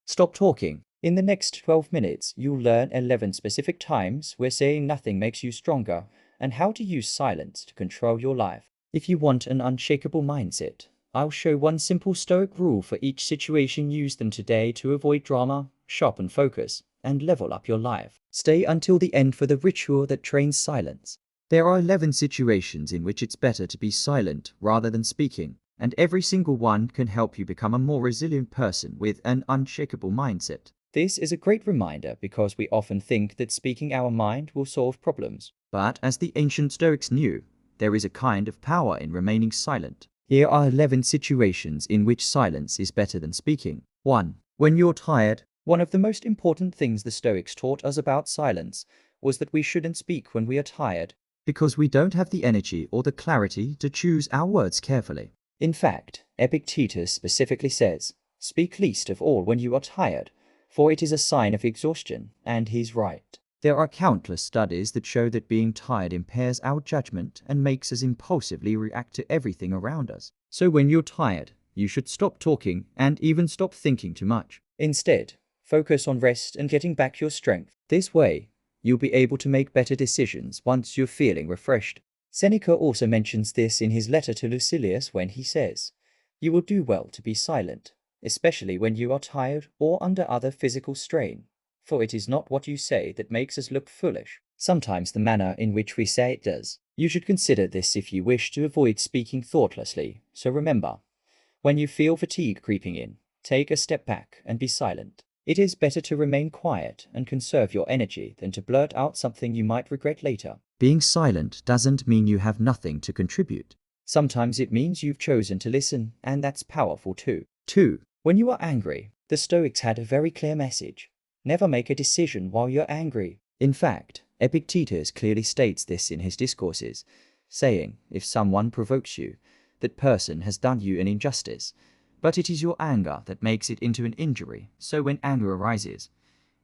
Stop talking. In the next 12 minutes, you'll learn 11 specific times where saying nothing makes you stronger and how to use silence to control your life. If you want an unshakable mindset, I'll show one simple Stoic rule for each situation. Use them today to avoid drama, sharpen focus, and level up your life. Stay until the end for the ritual that trains silence. There are 11 situations in which it's better to be silent rather than speaking, and every single one can help you become a more resilient person with an unshakable mindset. This is a great reminder because we often think that speaking our mind will solve problems. But as the ancient Stoics knew, there is a kind of power in remaining silent. Here are 11 situations in which silence is better than speaking. 1. When you're tired. One of the most important things the Stoics taught us about silence was that we shouldn't speak when we are tired, because we don't have the energy or the clarity to choose our words carefully. In fact, Epictetus specifically says, "Speak least of all when you are tired, for it is a sign of exhaustion," and he's right. There are countless studies that show that being tired impairs our judgment and makes us impulsively react to everything around us. So when you're tired, you should stop talking and even stop thinking too much. Instead, focus on rest and getting back your strength. This way, you'll be able to make better decisions once you're feeling refreshed. Seneca also mentions this in his letter to Lucilius when he says, "You will do well to be silent, especially when you are tired or under other physical strain. For it is not what you say that makes us look foolish. Sometimes the manner in which we say it does. You should consider this if you wish to avoid speaking thoughtlessly. So remember, when you feel fatigue creeping in, take a step back and be silent. It is better to remain quiet and conserve your energy than to blurt out something you might regret later." Being silent doesn't mean you have nothing to contribute. Sometimes it means you've chosen to listen, and that's powerful too. 2. When you are angry. The Stoics had a very clear message. Never make a decision while you're angry. In fact, Epictetus clearly states this in his discourses, saying, if someone provokes you, that person has done you an injustice, but it is your anger that makes it into an injury. So when anger arises,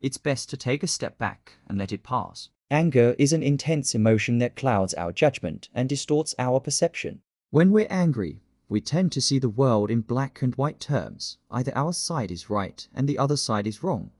it's best to take a step back and let it pass. Anger is an intense emotion that clouds our judgment and distorts our perception. When we're angry, we tend to see the world in black and white terms. Either our side is right and the other side is wrong,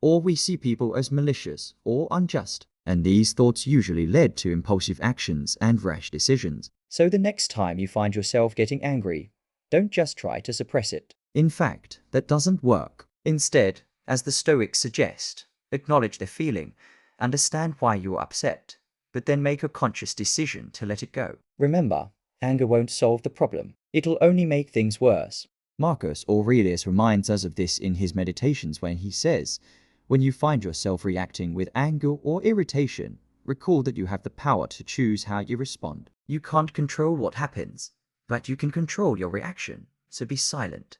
or we see people as malicious or unjust. And these thoughts usually led to impulsive actions and rash decisions. So the next time you find yourself getting angry, don't just try to suppress it. In fact, that doesn't work. Instead, as the Stoics suggest, acknowledge the feeling, understand why you're upset, but then make a conscious decision to let it go. Remember, anger won't solve the problem. It'll only make things worse. Marcus Aurelius reminds us of this in his Meditations when he says, when you find yourself reacting with anger or irritation, recall that you have the power to choose how you respond. You can't control what happens, but you can control your reaction. So be silent,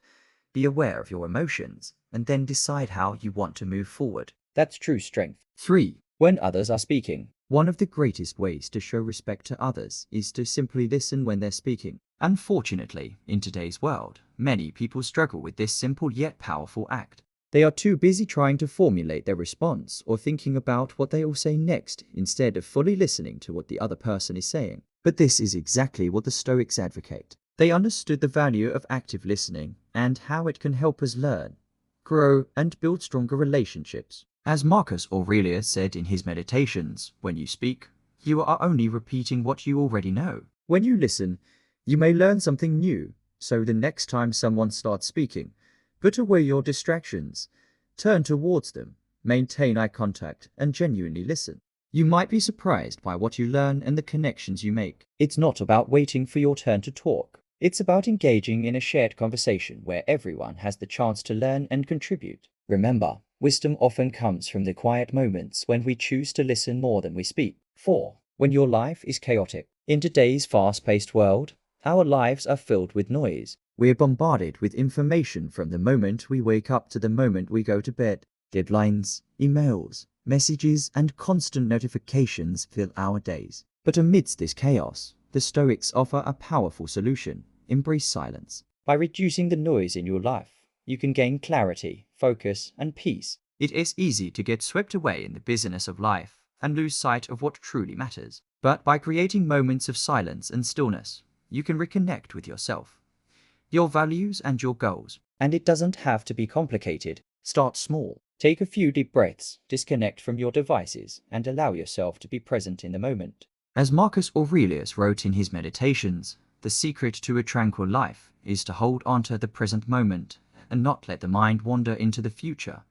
be aware of your emotions, and then decide how you want to move forward. That's true strength. 3. When others are speaking. One of the greatest ways to show respect to others is to simply listen when they're speaking. Unfortunately, in today's world, many people struggle with this simple yet powerful act. They are too busy trying to formulate their response or thinking about what they will say next instead of fully listening to what the other person is saying. But this is exactly what the Stoics advocate. They understood the value of active listening and how it can help us learn, grow, and build stronger relationships. As Marcus Aurelius said in his Meditations, when you speak, you are only repeating what you already know. When you listen, you may learn something new. So the next time someone starts speaking, put away your distractions, turn towards them, maintain eye contact, and genuinely listen. You might be surprised by what you learn and the connections you make. It's not about waiting for your turn to talk. It's about engaging in a shared conversation where everyone has the chance to learn and contribute. Remember, wisdom often comes from the quiet moments when we choose to listen more than we speak. 4. When your life is chaotic. In today's fast-paced world, our lives are filled with noise. We're bombarded with information from the moment we wake up to the moment we go to bed. Deadlines, emails, messages, and constant notifications fill our days. But amidst this chaos, the Stoics offer a powerful solution. Embrace silence. By reducing the noise in your life, you can gain clarity, focus, and peace. It is easy to get swept away in the busyness of life and lose sight of what truly matters. But by creating moments of silence and stillness, you can reconnect with yourself, your values, and your goals. And it doesn't have to be complicated. Start small. Take a few deep breaths, disconnect from your devices, and allow yourself to be present in the moment. As Marcus Aurelius wrote in his Meditations, the secret to a tranquil life is to hold onto the present moment and not let the mind wander into the future.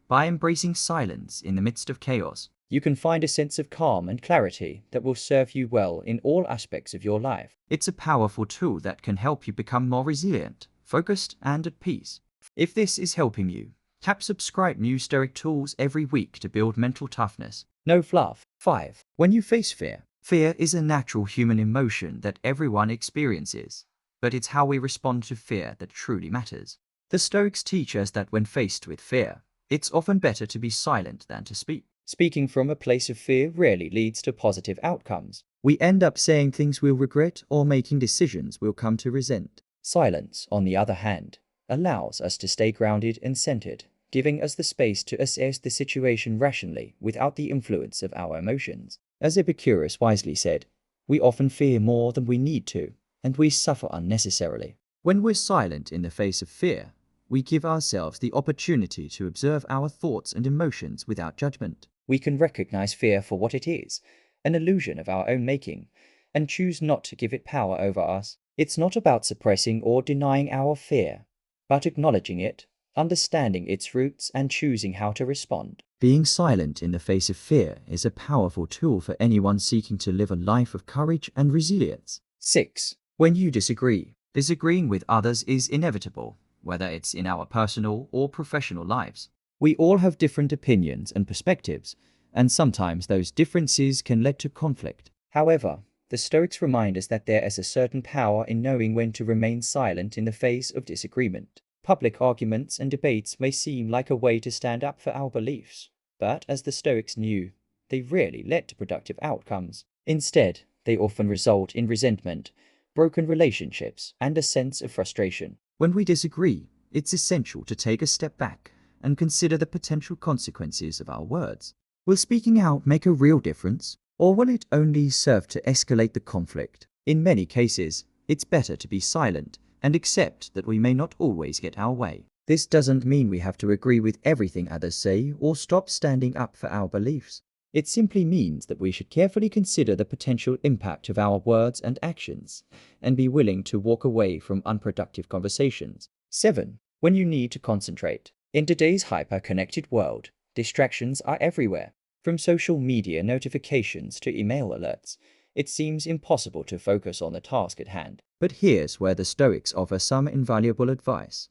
By embracing silence in the midst of chaos, you can find a sense of calm and clarity that will serve you well in all aspects of your life. It's a powerful tool that can help you become more resilient, focused, and at peace. If this is helping you, tap subscribe new Stoic tools every week to build mental toughness. No fluff. 5. When you face fear. Fear is a natural human emotion that everyone experiences, but it's how we respond to fear that truly matters. The Stoics teach us that when faced with fear, it's often better to be silent than to speak. Speaking from a place of fear rarely leads to positive outcomes. We end up saying things we'll regret or making decisions we'll come to resent. Silence, on the other hand, allows us to stay grounded and centered, giving us the space to assess the situation rationally without the influence of our emotions. As Epictetus wisely said, we often fear more than we need to, and we suffer unnecessarily. When we're silent in the face of fear, we give ourselves the opportunity to observe our thoughts and emotions without judgment. We can recognize fear for what it is, an illusion of our own making, and choose not to give it power over us. It's not about suppressing or denying our fear, but acknowledging it, understanding its roots, and choosing how to respond. Being silent in the face of fear is a powerful tool for anyone seeking to live a life of courage and resilience. 6. When you disagree. Disagreeing with others is inevitable, whether it's in our personal or professional lives. We all have different opinions and perspectives, and sometimes those differences can lead to conflict. However, the Stoics remind us that there is a certain power in knowing when to remain silent in the face of disagreement. Public arguments and debates may seem like a way to stand up for our beliefs, but as the Stoics knew, they rarely led to productive outcomes. Instead, they often result in resentment, broken relationships, and a sense of frustration. When we disagree, it's essential to take a step back and consider the potential consequences of our words. Will speaking out make a real difference, or will it only serve to escalate the conflict? In many cases, it's better to be silent and accept that we may not always get our way. This doesn't mean we have to agree with everything others say or stop standing up for our beliefs. It simply means that we should carefully consider the potential impact of our words and actions, and be willing to walk away from unproductive conversations. 7. When you need to concentrate. In today's hyper-connected world, distractions are everywhere. From social media notifications to email alerts, it seems impossible to focus on the task at hand. But here's where the Stoics offer some invaluable advice.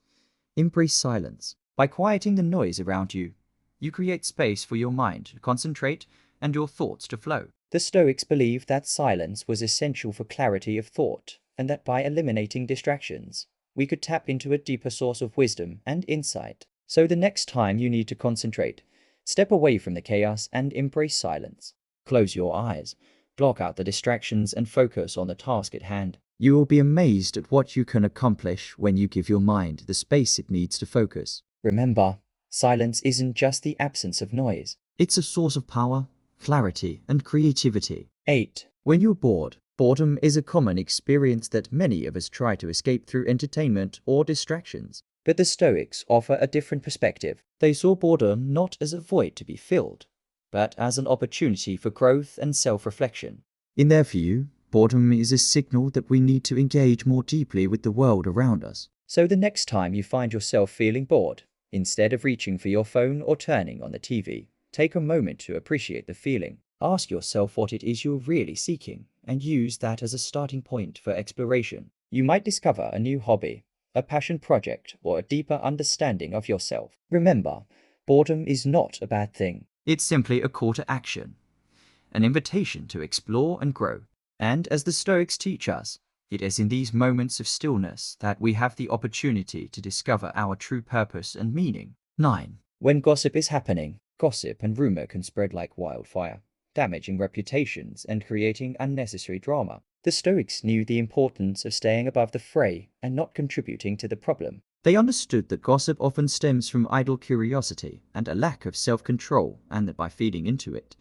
Embrace silence. By quieting the noise around you, you create space for your mind to concentrate and your thoughts to flow. The Stoics believed that silence was essential for clarity of thought, and that by eliminating distractions, we could tap into a deeper source of wisdom and insight. So the next time you need to concentrate, step away from the chaos and embrace silence. Close your eyes, block out the distractions, and focus on the task at hand. You will be amazed at what you can accomplish when you give your mind the space it needs to focus. Remember, silence isn't just the absence of noise. It's a source of power, clarity, and creativity. 8. When you're bored. Boredom is a common experience that many of us try to escape through entertainment or distractions. But the Stoics offer a different perspective. They saw boredom not as a void to be filled, but as an opportunity for growth and self-reflection. In their view, boredom is a signal that we need to engage more deeply with the world around us. So the next time you find yourself feeling bored, instead of reaching for your phone or turning on the TV, take a moment to appreciate the feeling. Ask yourself what it is you're really seeking, and use that as a starting point for exploration. You might discover a new hobby, a passion project, or a deeper understanding of yourself. Remember, boredom is not a bad thing. It's simply a call to action, an invitation to explore and grow. And as the Stoics teach us, it is in these moments of stillness that we have the opportunity to discover our true purpose and meaning. 9. When gossip is happening. Gossip and rumor can spread like wildfire, damaging reputations and creating unnecessary drama. The Stoics knew the importance of staying above the fray and not contributing to the problem. They understood that gossip often stems from idle curiosity and a lack of self-control, and that by feeding into it,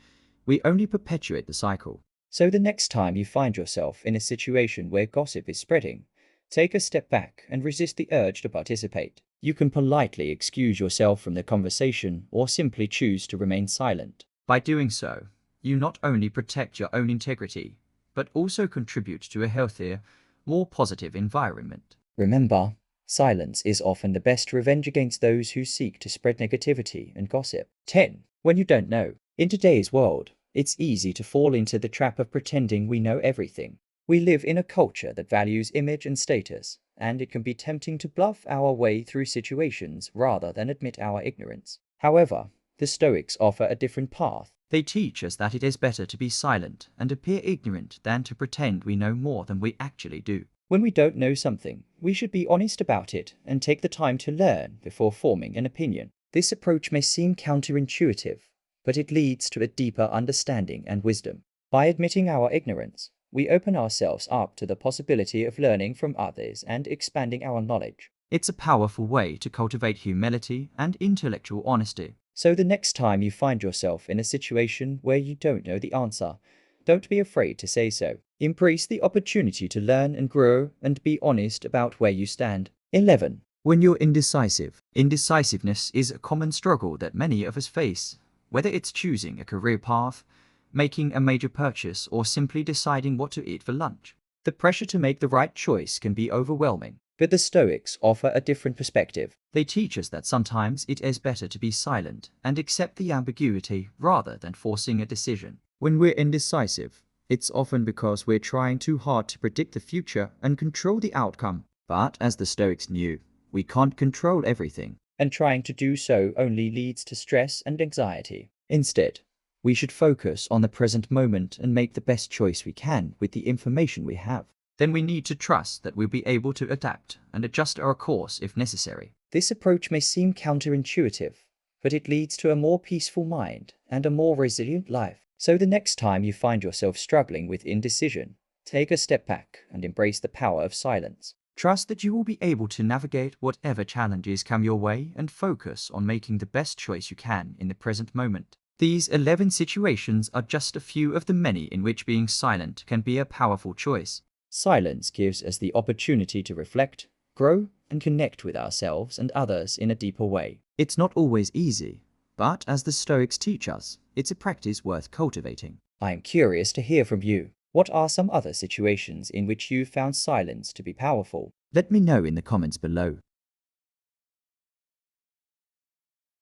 we only perpetuate the cycle. So the next time you find yourself in a situation where gossip is spreading, take a step back and resist the urge to participate. You can politely excuse yourself from the conversation or simply choose to remain silent. By doing so, you not only protect your own integrity, but also contribute to a healthier, more positive environment. Remember, silence is often the best revenge against those who seek to spread negativity and gossip. 10. When you don't know. In today's world, it's easy to fall into the trap of pretending we know everything. We live in a culture that values image and status, and it can be tempting to bluff our way through situations rather than admit our ignorance. However, the Stoics offer a different path. They teach us that it is better to be silent and appear ignorant than to pretend we know more than we actually do. When we don't know something, we should be honest about it and take the time to learn before forming an opinion. This approach may seem counterintuitive, but it leads to a deeper understanding and wisdom. By admitting our ignorance, we open ourselves up to the possibility of learning from others and expanding our knowledge. It's a powerful way to cultivate humility and intellectual honesty. So the next time you find yourself in a situation where you don't know the answer, don't be afraid to say so. Embrace the opportunity to learn and grow and be honest about where you stand. 11. When you're indecisive. Indecisiveness is a common struggle that many of us face, whether it's choosing a career path, making a major purchase, or simply deciding what to eat for lunch. The pressure to make the right choice can be overwhelming, but the Stoics offer a different perspective. They teach us that sometimes it is better to be silent and accept the ambiguity rather than forcing a decision. When we're indecisive, it's often because we're trying too hard to predict the future and control the outcome. But as the Stoics knew, we can't control everything, and trying to do so only leads to stress and anxiety. Instead, we should focus on the present moment and make the best choice we can with the information we have. Then we need to trust that we'll be able to adapt and adjust our course if necessary. This approach may seem counterintuitive, but it leads to a more peaceful mind and a more resilient life. So the next time you find yourself struggling with indecision, take a step back and embrace the power of silence. Trust that you will be able to navigate whatever challenges come your way and focus on making the best choice you can in the present moment. These 11 situations are just a few of the many in which being silent can be a powerful choice. Silence gives us the opportunity to reflect, grow, and connect with ourselves and others in a deeper way. It's not always easy, but as the Stoics teach us, it's a practice worth cultivating. I am curious to hear from you. What are some other situations in which you found silence to be powerful? Let me know in the comments below.